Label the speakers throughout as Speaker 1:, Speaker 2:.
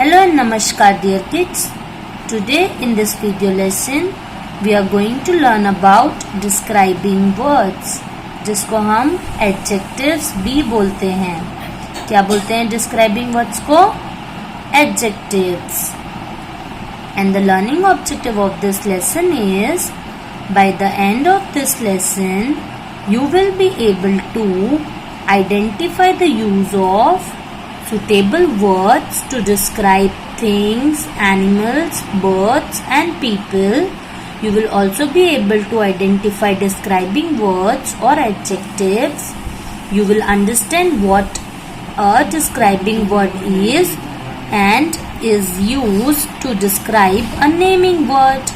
Speaker 1: Hello and Namaskar dear kids. Today in this video lesson we are going to learn about describing words जिसको हम adjectives भी बोलते हैं. क्या बोलते हैं describing words को? Adjectives. And the learning objective of this lesson is by the end of this lesson you will be able to identify the use of suitable words to describe things, animals, birds and people. You will also be able to identify describing words or adjectives. You will understand what a describing word is and is used to describe a naming word.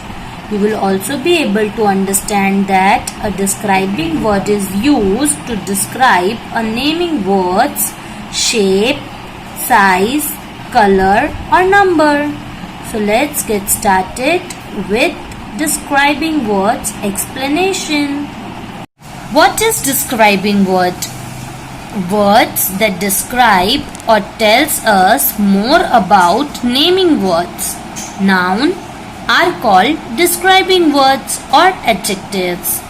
Speaker 1: You will also be able to understand that a describing word is used to describe a naming word's shape, size, color or number. So let's get started with describing words explanation. What is describing word? Words that describe or tells us more about naming words. Noun are called describing words or adjectives.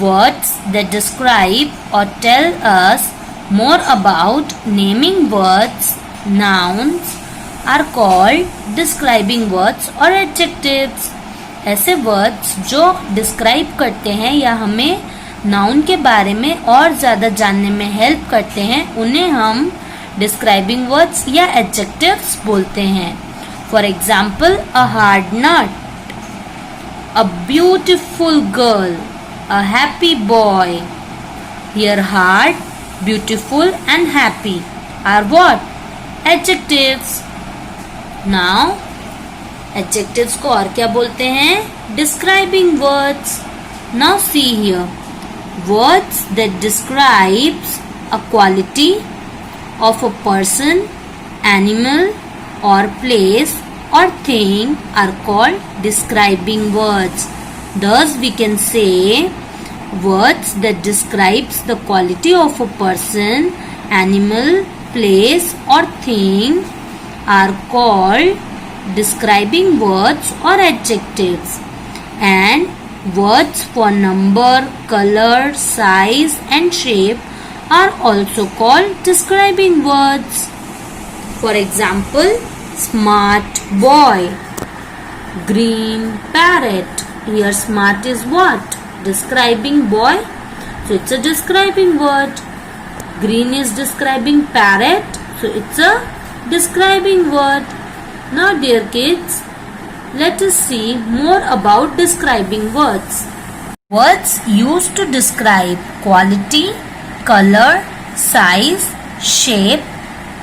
Speaker 1: Words that describe or tell us more about naming words, nouns are called describing words or adjectives. ऐसे words जो describe करते हैं या हमें noun के बारे में और ज़्यादा जानने में help करते हैं उन्हें हम describing words या adjectives बोलते हैं. For example, a hard nut, a beautiful girl, a happy boy. Here hard, beautiful and happy are what? Adjectives. Now adjectives को और क्या बोलते हैं? Describing words. Now see here. Words that describes a quality of a person, animal or place or thing are called describing words. Thus we can say words that describes the quality of a person, animal, place or thing are called describing words or adjectives. And words for number, color, size and shape are also called describing words. For example, smart boy, green parrot. Here smart is what? Describing boy. So it's a describing word. Green is describing parrot. So it's a describing word. Now dear kids, let us see more about describing words. Words used to describe quality, color, size, shape,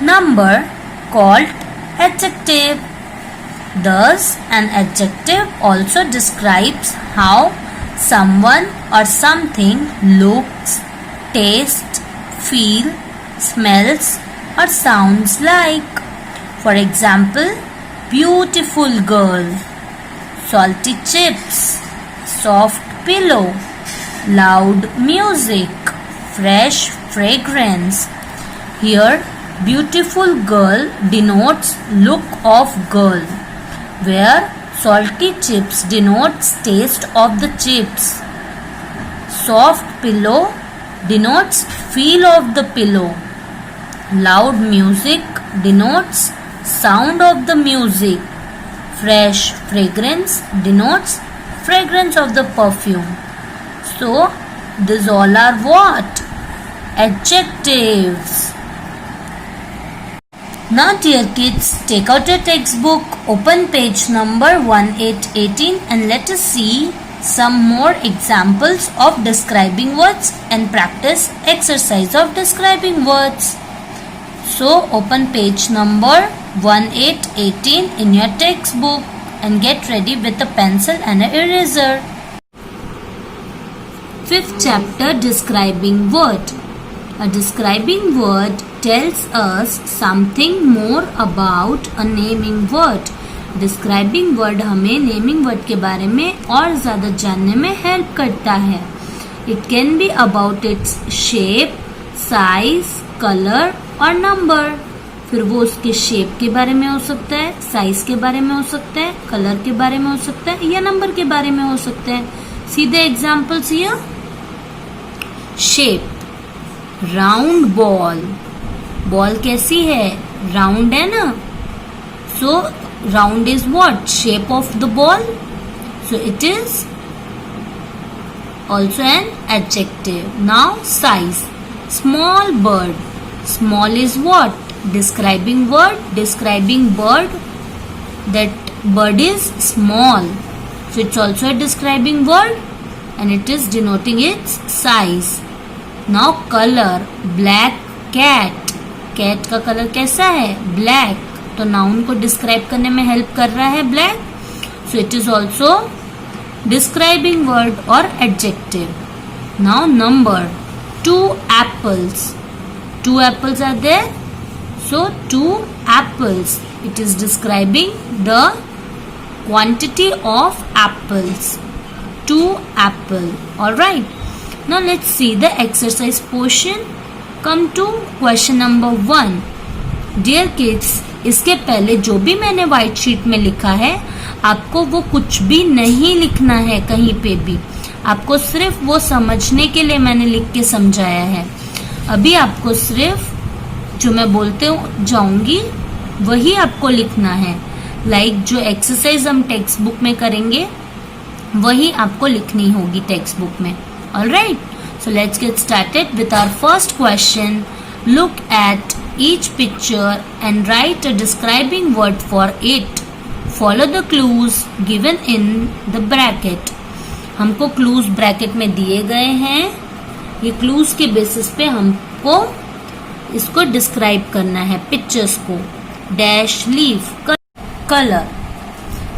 Speaker 1: number called adjective. Thus, an adjective also describes how someone or something looks, tastes, feels, smells or sounds like. For example, beautiful girl, salty chips, soft pillow, loud music, fresh fragrance. Here, beautiful girl denotes look of girl, where salty chips denotes taste of the chips. Soft pillow denotes feel of the pillow. Loud music denotes sound of the music. Fresh fragrance denotes fragrance of the perfume. So, these all are what? Adjectives. Now dear kids, take out your textbook, open page number 1818 and let us see some more examples of describing words and practice exercise of describing words. So open page number 1818 in your textbook and get ready with a pencil and an eraser. Fifth chapter, describing word. A describing word tells us something more about a naming word. Describing word हमें naming word के बारे में और ज़्यादा जानने में help करता है. It can be about its shape, size, color or number. फिर वो उसके शेप के बारे में हो सकता है, साइज के बारे में हो सकता है, कलर के बारे में हो सकता है या नंबर के बारे में हो सकता है. See the examples here. Shape, round ball. Ball कैसी है? राउंड है ना. सो round is what? Shape of the ball. So it is also an adjective. Now size. Small bird. Small is what? Describing word. Describing bird. That bird is small. So it's also a describing word and it is denoting its size. Now color. Black cat. Cat का colour कैसा है? Black. तो noun को describe करने में help कर रहा है black. So it is also describing word or adjective. Now number. 2 apples. 2 apples are there. So 2 apples. It is describing the quantity of apples. 2 apple. Alright. Now let's see the exercise portion. Come to question number 1. Dear kids, इसके पहले जो भी मैंने white sheet में लिखा है आपको वो कुछ भी नहीं लिखना है कहीं पे भी. आपको सिर्फ वो समझने के लिए मैंने लिख के समझाया है. अभी आपको सिर्फ जो मैं बोलते जाऊंगी वही आपको लिखना है. लाइक जो एक्सरसाइज हम टेक्स्ट बुक में करेंगे वही आपको लिखनी होगी टेक्स्ट बुक में. Alright, so let's get started with our first question. Look at each picture and write a describing word for it. Follow the clues given in the bracket. हमको clues bracket में दिए गए हैं. ये clues के basis पे हमको इसको describe करना है pictures को. Dash leaf, color.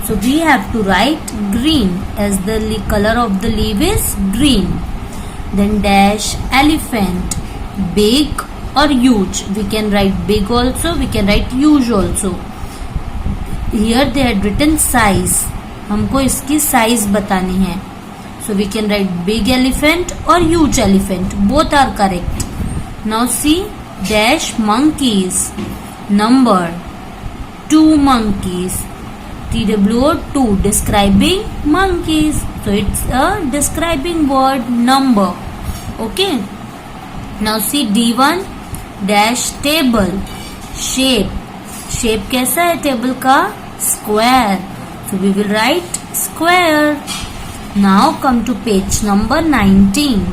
Speaker 1: So we have to write green as the color of the leaf is green. Then dash elephant, big or huge. We can write big also, we can write huge also. Here they had written size. हमको इसकी size बतानी है. So we can write big elephant or huge elephant. Both are correct. Now see dash monkeys. Number 2 monkeys. TWO 2 describing monkeys. So it's a describing word number. Okay. Now see D1 dash table. Shape. Shape कैसा है table का? Square. So we will write square. Now come to page number 19.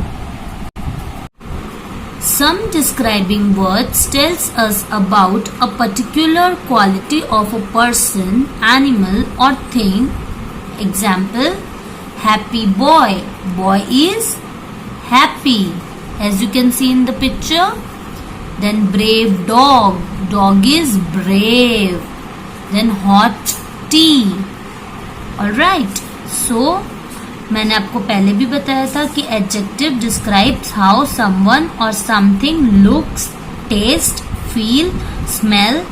Speaker 1: Some describing words tells us about a particular quality of a person, animal or thing. Example, happy boy. Boy is happy as you can see in the picture. Then brave dog. Dog is brave. Then hot tea. Alright. So मैंने आपको पहले भी बताया था कि adjective describes how someone or something looks, taste, feel, smell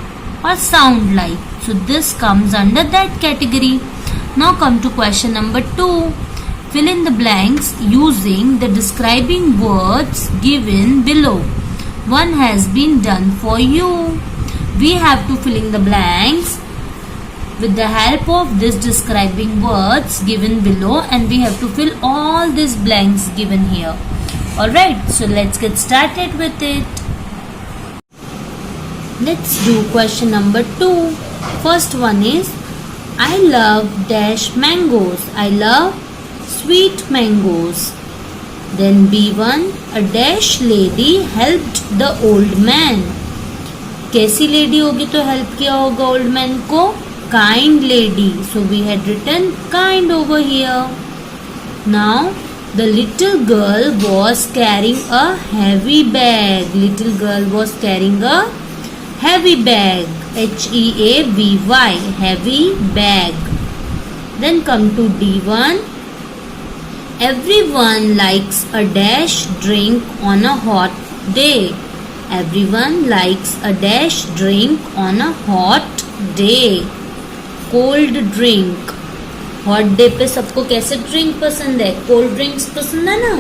Speaker 1: or sound like. So this comes under that category. Now come to question number 2. Fill in the blanks using the describing words given below. One has been done for you. We have to fill in the blanks with the help of this describing words given below and we have to fill all these blanks given here. Alright, so let's get started with it. Let's do question number 2. First one is I love dash mangoes. I love sweet mangoes. Then B1 a dash lady helped the old man. कैसी lady होगी तो help किया होगा old man को? Kind lady. So we had written kind over here. Now the little girl was carrying a heavy bag. Little girl was carrying a heavy bag. HEAVY, heavy bag. Then come to D1. Everyone likes a dash drink on a hot day. Everyone likes a dash drink on a hot day. Cold drink. Hot day पे सबको कैसे drink पसंद है? Cold drinks पसंद है ना?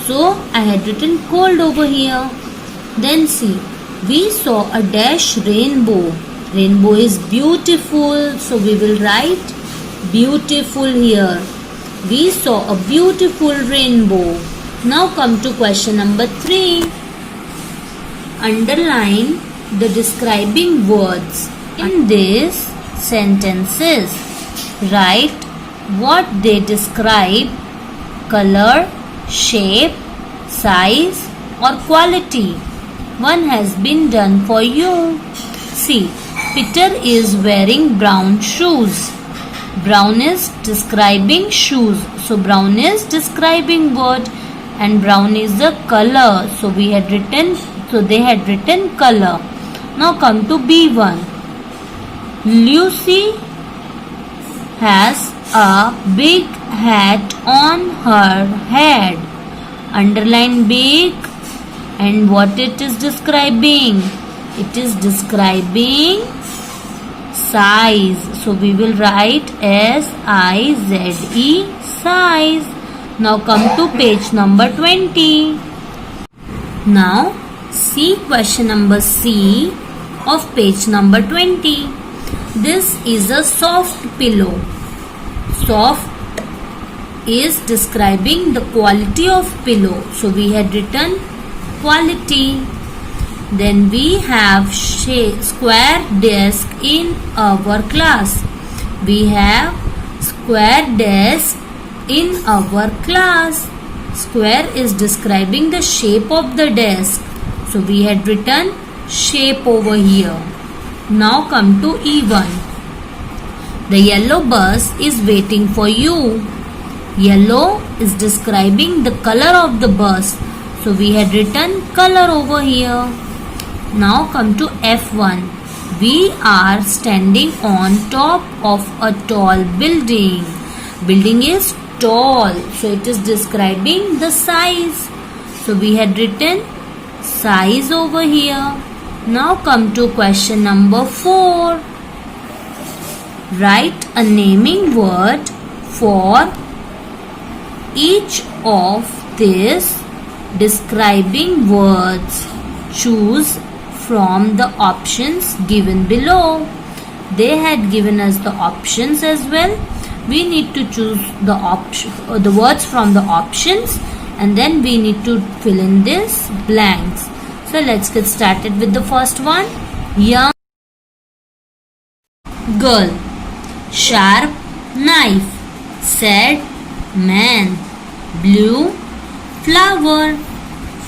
Speaker 1: So I had written cold over here. Then see We saw a dash rainbow. Rainbow is beautiful, so we will write beautiful here. We saw a beautiful rainbow. Now come to question number 3. Underline the describing words in these sentences. Write what they describe: color, shape, size or quality. One has been done for you. See, Peter is wearing brown shoes. Brown is describing shoes. So brown is describing word and brown is the color. So they had written color. Now come to B1. Lucy has a big hat on her head. Underline big, and what it is describing? It is describing size. So we will write S-I-Z-E, size. Now come to page number 20. Now see question number C of page number 20. This is a soft pillow. Soft is describing the quality of pillow. So we had written quality. Then we have square desk in our class. We have square desk in our class. Square is describing the shape of the desk. So we had written shape over here. Now come to E1. The yellow bus is waiting for you. Yellow is describing the color of the bus. So we had written color over here. Now come to F1. We are standing on top of a tall building. Building is tall. So it is describing the size. So we had written size over here. Now come to question number 4. Write a naming word for each of these describing words. Choose from the options given below. They had given us the options as well. We need to choose the words from the options, and then we need to fill in this blanks. So let's get started with the first one. Young girl. Sharp knife. Sad man. Blue flower.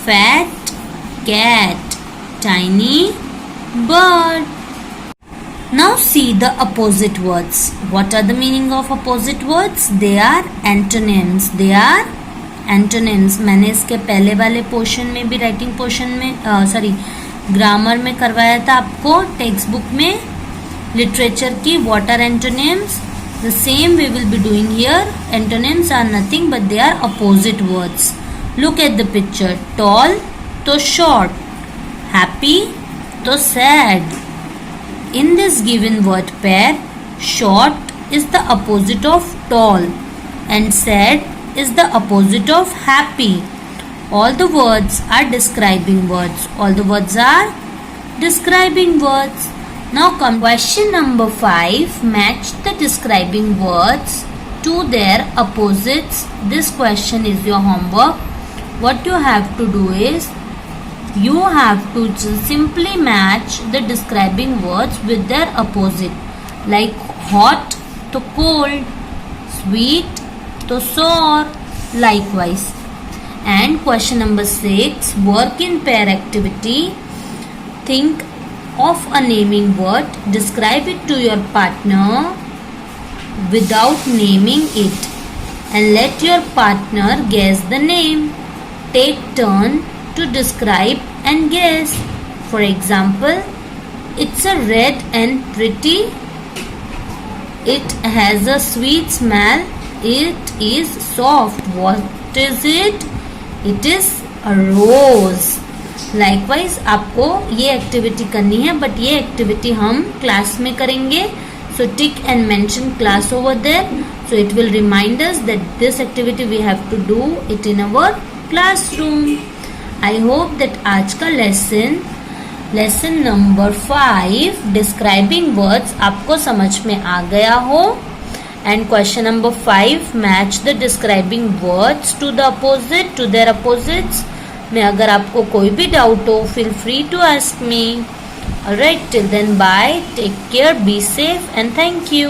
Speaker 1: Fat cat. Tiny bird. Now see the opposite words. What are the meaning of opposite words? They are antonyms. They are antonyms. मैंने इसके पहले वाले portion में भी writing portion में grammar में करवाया था आपको टेक्स्ट बुक में लिटरेचर की. What are antonyms? The same we will be doing here. Antonyms are nothing but they are opposite words. Look at the picture. Tall तो short. Happy तो sad. In this given word pair, short is the opposite of tall and sad is the opposite of happy. All the words are describing words. All the words are describing words. Now come question number 5. Match the describing words to their opposites. This question is your homework. What you have to do is you have to simply match the describing words with their opposite. Like hot to cold, sweet to sour, likewise. And question number 6, work in pair activity. Think of a naming word, describe it to your partner without naming it, and let your partner guess the name. Take turn to describe and guess. For example, it's a red and pretty. It has a sweet smell. It is soft. What is it? It is a rose. Likewise, आपको ये activity करनी है, but ये activity हम class में करेंगे. So tick and mention class over there. So it will remind us that this activity we have to do it in our classroom. I hope that आज का lesson lesson number 5 describing words आपको समझ में आ गया हो. And question number 5 match the describing words to the opposite to their opposites. में अगर आपको कोई भी डाउट हो feel free to ask me. Alright, till then bye, take care, be safe and thank you.